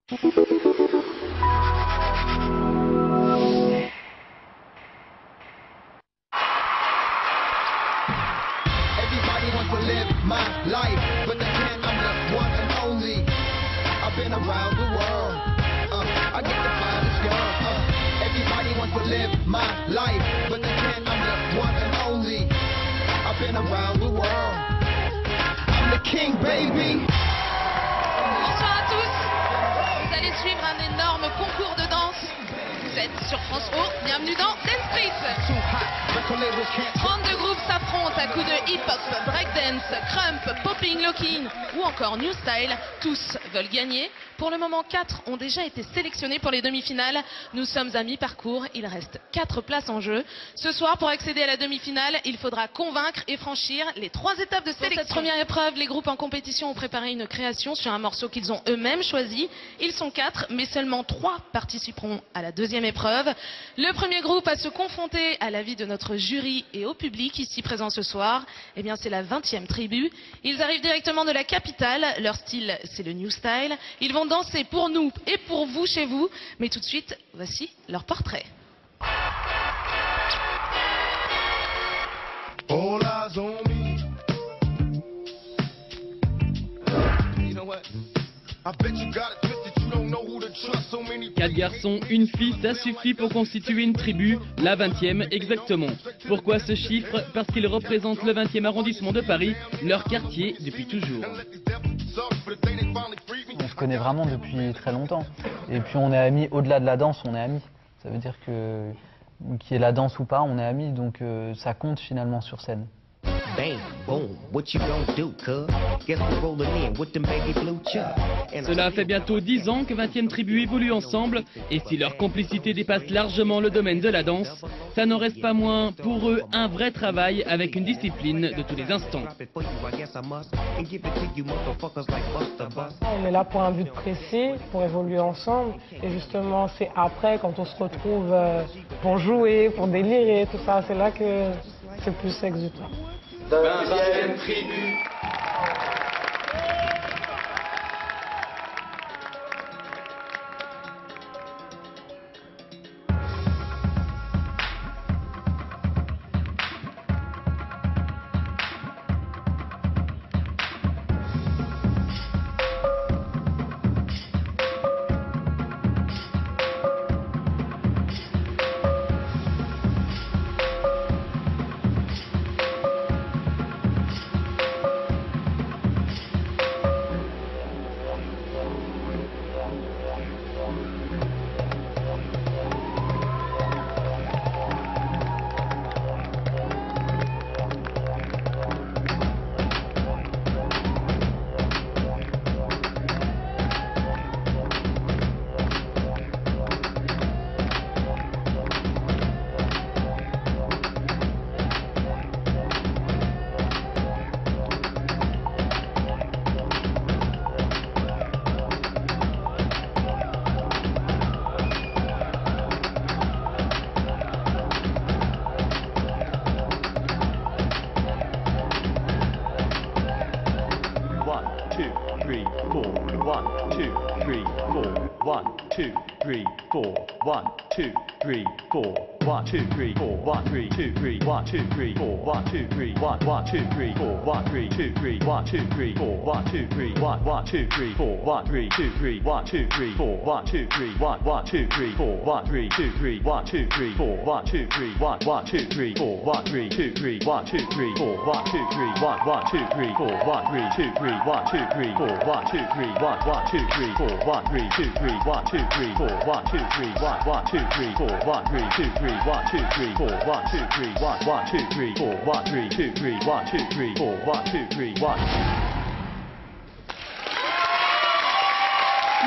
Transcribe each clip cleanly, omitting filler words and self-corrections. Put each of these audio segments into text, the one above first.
Everybody wants to live my life, but they can't. I'm the one and only. I've been around the world. I get the finest girl. Everybody wants to live my life, but they can't. I'm the one and only. I've been around the world. I'm the king, baby. Bonsoir à tous. Vous allez suivre un énorme concours de danse. Vous êtes sur France O. Bienvenue dans Dance Street. 32 groupes s'affrontent à coups de hip-hop, breakdance, crump, popping, locking ou encore new style. Tous veulent gagner. Pour le moment, 4 ont déjà été sélectionnés pour les demi-finales. Nous sommes à mi-parcours. Il reste 4 places en jeu. Ce soir, pour accéder à la demi-finale, il faudra convaincre et franchir les 3 étapes de sélection. Pour cette première épreuve, les groupes en compétition ont préparé une création sur un morceau qu'ils ont eux-mêmes choisi. Ils sont 4, mais seulement 3 participeront à la deuxième épreuve. Le premier groupe à se confronter à l'avis de notre jury et au public ici présent ce soir, eh bien c'est la 20e tribu. Ils arrivent directement de la capitale. Leur style, c'est le new style. Ils vont danser pour nous et pour vous chez vous. Mais tout de suite, voici leur portrait. All eyes on me. You know what? I bet you got it twisted. You don't know who to trust. So many 4 garçons, une fille, ça suffit pour constituer une tribu, la 20e exactement. Pourquoi ce chiffre? Parce qu'ils représentent le 20e arrondissement de Paris, leur quartier depuis toujours. On se connaît vraiment depuis très longtemps. Et puis on est amis, au-delà de la danse, on est amis. Ça veut dire que, qu'il y ait la danse ou pas, on est amis, donc ça compte finalement sur scène. Bang, boom, what you gonna do, cuz? Guess we're rolling in with them baby blue chucks. Cela fait bientôt 10 ans que 20e tribu évolue ensemble, et si leur complicité dépasse largement le domaine de la danse, ça n'en reste pas moins pour eux un vrai travail avec une discipline de tous les instants. On est là pour un but précis, pour évoluer ensemble, et justement c'est après quand on se retrouve pour jouer, pour délirer, tout ça, c'est là que c'est plus excitant. 20e tribu.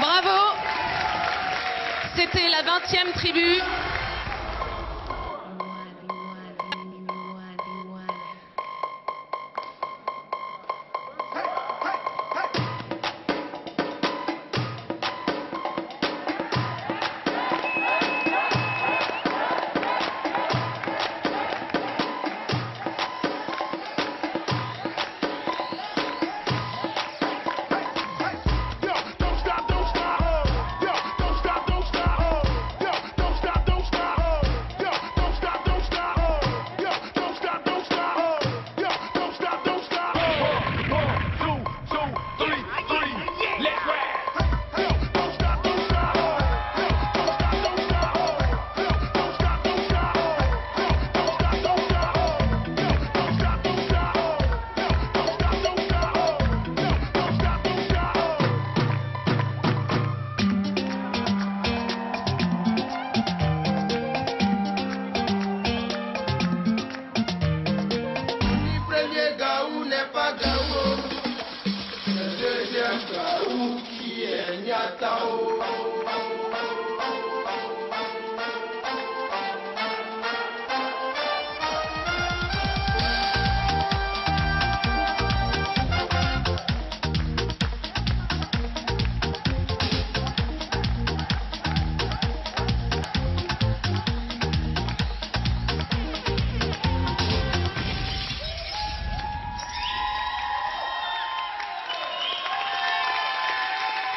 Bravo! C'était la 20e tribu.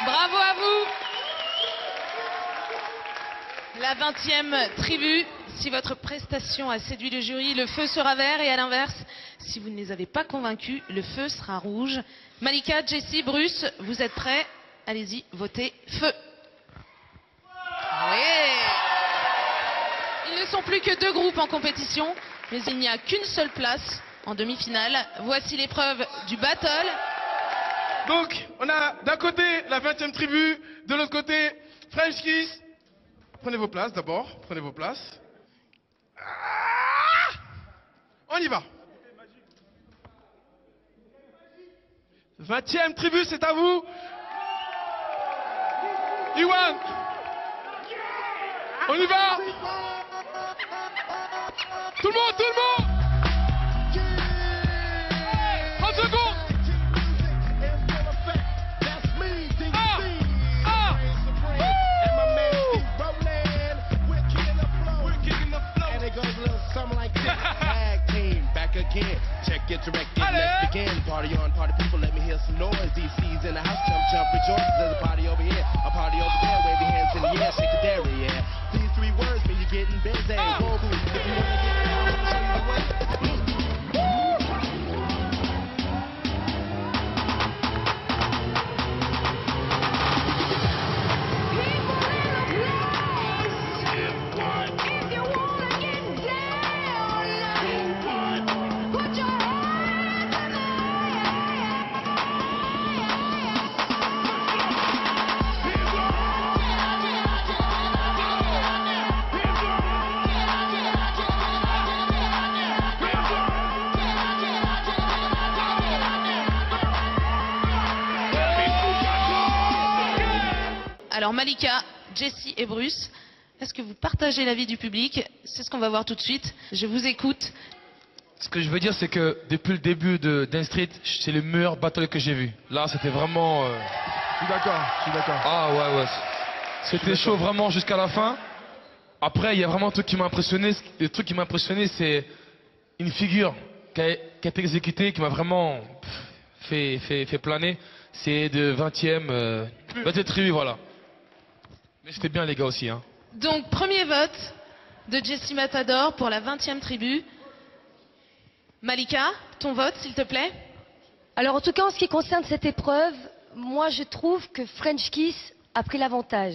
Bravo à vous. La 20e tribu. Si votre prestation a séduit le jury, le feu sera vert, et à l'inverse, si vous ne les avez pas convaincus, le feu sera rouge. Malika, Jessie, Bruce, vous êtes prêts? Allez-y, votez feu. Oui. Ils ne sont plus que 2 groupes en compétition, mais il n'y a qu'une seule place en demi-finale. Voici l'épreuve du battle. Donc, on a d'un côté la 20e tribu, de l'autre côté French Kiss. Prenez vos places d'abord, prenez vos places. Ah, on y va. 20e tribu, c'est à vous. Iwan. On y va. Tout le monde, tout le monde. 30 secondes. Again. Check it direct, let's begin. Party on, party people, let me hear some noise. DC's in the house, jump, jump, rejoice. There's a party over here, a party over there. Wave your hands in the air, shake the dairy, yeah. These 3 words mean you're getting busy. Whoa, if you wanna get down, let me show you the way. Alors Malika, Jessie et Bruce, est-ce que vous partagez l'avis du public? C'est ce qu'on va voir tout de suite. Je vous écoute. Ce que je veux dire, c'est que depuis le début de Dance Street, c'est le meilleur battle que j'ai vu. Là, c'était vraiment... Je suis d'accord. Ah ouais. C'était chaud vraiment jusqu'à la fin. Après, il y a vraiment un truc qui m'a impressionné. Le truc qui m'a impressionné, c'est une figure qui a été exécutée, qui m'a vraiment fait planer. C'est de 20e tribu, voilà. Mais c'était bien les gars aussi. Hein. Donc premier vote de Jessie Matador pour la 20e tribu. Malika, ton vote s'il te plaît. Alors en tout cas en ce qui concerne cette épreuve, moi je trouve que French Kiss a pris l'avantage.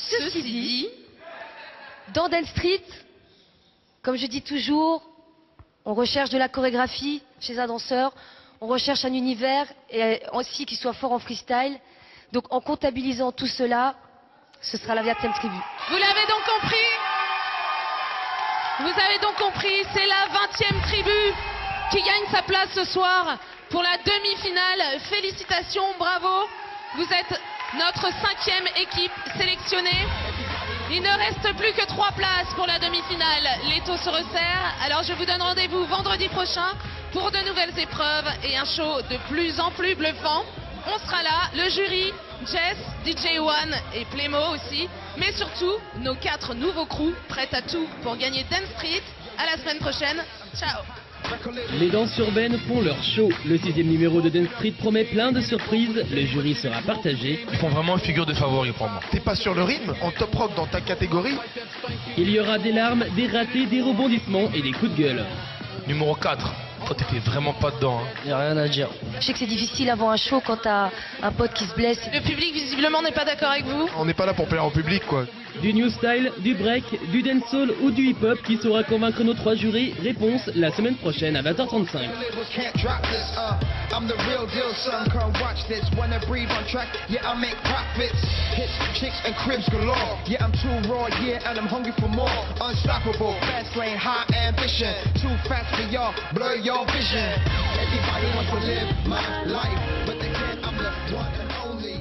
Ceci dit, dans Dance Street, comme je dis toujours, on recherche de la chorégraphie chez un danseur, on recherche un univers et aussi qu'il soit fort en freestyle. Donc en comptabilisant tout cela, ce sera la 20e tribu. Vous l'avez donc compris? Vous avez donc compris, c'est la 20e tribu qui gagne sa place ce soir pour la demi-finale. Félicitations, bravo. Vous êtes notre 5e équipe sélectionnée. Il ne reste plus que 3 places pour la demi-finale. L'étau se resserre. Alors je vous donne rendez-vous vendredi prochain pour de nouvelles épreuves et un show de plus en plus bluffant. On sera là, le jury, Jess, DJ One et Playmo aussi. Mais surtout, nos 4 nouveaux crews prêts à tout pour gagner Dance Street. À la semaine prochaine. Ciao. Les danses urbaines font leur show. Le 6e numéro de Dance Street promet plein de surprises. Le jury sera partagé. Ils font vraiment une figure de favori pour moi. T'es pas sur le rythme, en top rock dans ta catégorie? Il y aura des larmes, des ratés, des rebondissements et des coups de gueule. Numéro 4. Toi, t'étais vraiment pas dedans. Hein. Y a rien à dire. Je sais que c'est difficile avant un show quand t'as un pote qui se blesse. Le public visiblement n'est pas d'accord avec vous. On n'est pas là pour plaire au public, quoi. Du new style, du break, du dancehall ou du hip-hop qui saura convaincre nos 3 jurys? Réponse la semaine prochaine à 20h35. Can't drop this, I'm the real deal, son, come watch this. Wanna breathe on track, yeah, I make profits. Hits, chicks, and cribs galore. Yeah, I'm too raw, yeah, and I'm hungry for more. Unstoppable, fast lane, high ambition. Too fast for y'all, blur your vision. Everybody wants to live my life, but they can't, I'm the one and only.